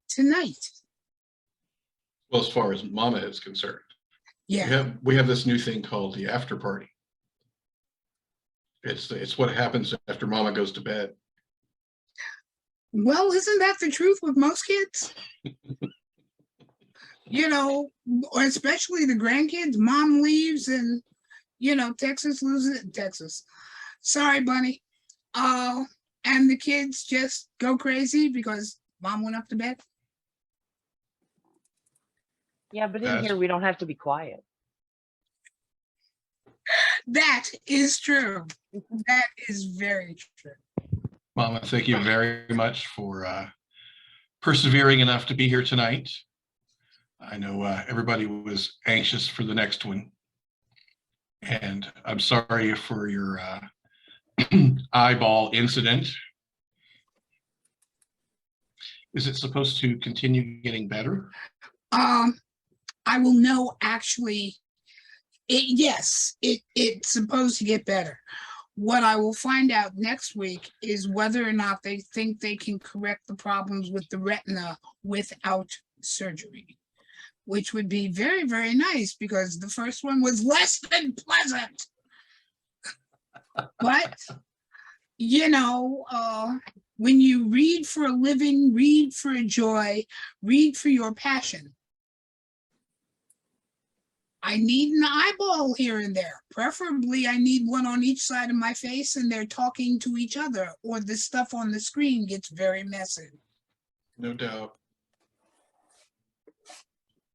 tonight. Well, as far as Mama is concerned, Yeah. we have this new thing called the after party. It's what happens after Mama goes to bed. Well, isn't that the truth with most kids? You know, especially the grandkids. Mom leaves and, you know, Texas loses it. Texas. Sorry, Bunny. And the kids just go crazy because Mom went up to bed. Yeah, but in here we don't have to be quiet. That is true. That is very true. Mama, thank you very much for persevering enough to be here tonight. I know everybody was anxious for the next one. And I'm sorry for your eyeball incident. Is it supposed to continue getting better? I will know actually. Yes, it's supposed to get better. What I will find out next week is whether or not they think they can correct the problems with the retina without surgery, which would be very, very nice because the first one was less than pleasant. But, you know, when you read for a living, read for a joy, read for your passion. I need an eyeball here and there. Preferably, I need one on each side of my face and they're talking to each other, or the stuff on the screen gets very messy. No doubt.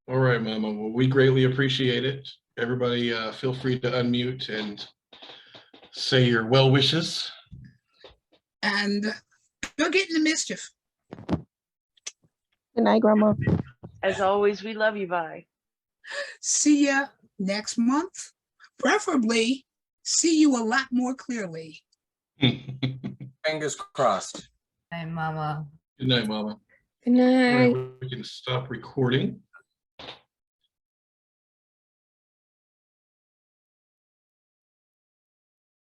All right, Mama. Well, we greatly appreciate it. Everybody, feel free to unmute and say your well wishes. And go get in the mischief. Good night, Grandma. As always, we love you, bye. See ya next month. Preferably, see you a lot more clearly. Fingers crossed. Hi, Mama. Good night, Mama. Good All night. right, we can stop recording.